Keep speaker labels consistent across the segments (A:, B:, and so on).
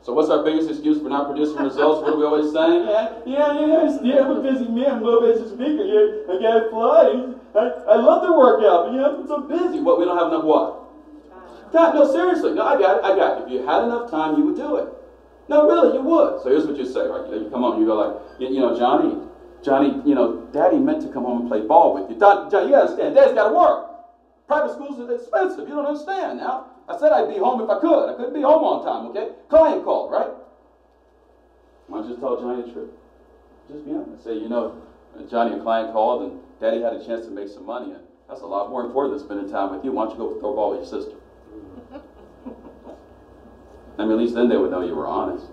A: So what's our biggest excuse for not producing results? What are we always saying? I'm a busy man. I'm a motivational speaker. I got fly. I love to work out, but I'm so busy. What, we don't have enough what? Time. No, seriously. No, I got it. If you had enough time, you would do it. No, really, you would. So here's what you say, right? You come home, you go like, Johnny, Daddy meant to come home and play ball with you. Johnny, you gotta understand, Daddy's gotta work. Private schools are expensive. You don't understand now. I said I'd be home if I could. I couldn't be home on time, okay? Client called, right? Why don't you just tell Johnny the truth? Just be honest. Say, Johnny, a client called and Daddy had a chance to make some money, and that's a lot more important than spending time with you. Why don't you go throw a ball with your sister? I mean, at least then they would know you were honest.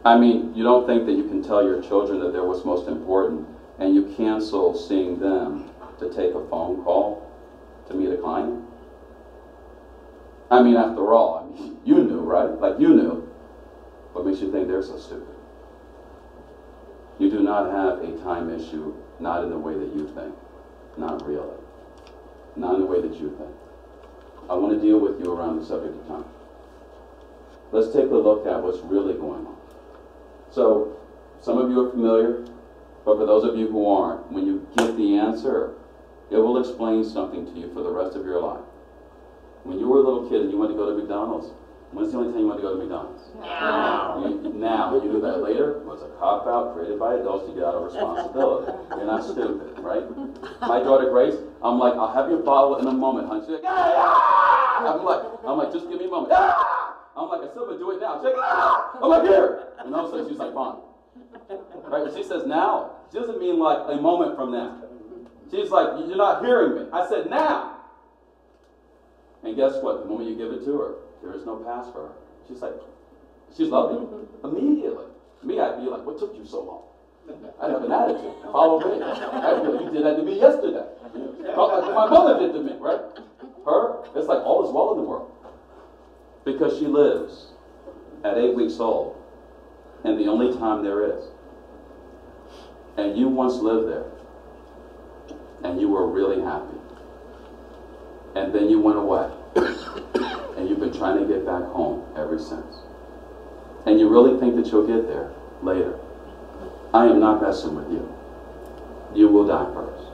A: I mean, you don't think that you can tell your children that they're what's most important, and you cancel seeing them to take a phone call to meet a client? I mean, after all, you knew, right? Like, you knew. What makes you think they're so stupid? You do not have a time issue, not in the way that you think. Not really. Not in the way that you think. I want to deal with you around the subject of time. Let's take a look at what's really going on. So, some of you are familiar, but for those of you who aren't, when you get the answer, it will explain something to you for the rest of your life. When you were a little kid and you wanted to go to McDonald's, when's the only time you wanted to go to McDonald's? Now. You do that later, it was a cop-out created by adults to get out of responsibility. You're not stupid, right? My daughter Grace, I'm like, I'll have your bottle in a moment, honey. She's like, I'm like, just give me a moment. I'm like, I still been doing it now. She's like, I'm like, here. And all of a sudden she's like, fine. Right? But she says now. She doesn't mean like a moment from now. She's like, you're not hearing me. I said now. And guess what? The moment you give it to her, there is no pass for her. She's like, she's loving it. Immediately. Me, I'd be like, what took you so long? I'd have an attitude. Follow me. I'd be like, you did that to me yesterday. Like my mother did to me, right? Her, it's like all is well in the world. Because she lives at 8 weeks old, and the only time there is. And you once lived there, and you were really happy. And then you went away, and you've been trying to get back home ever since. And you really think that you'll get there later. I am not messing with you. You will die first.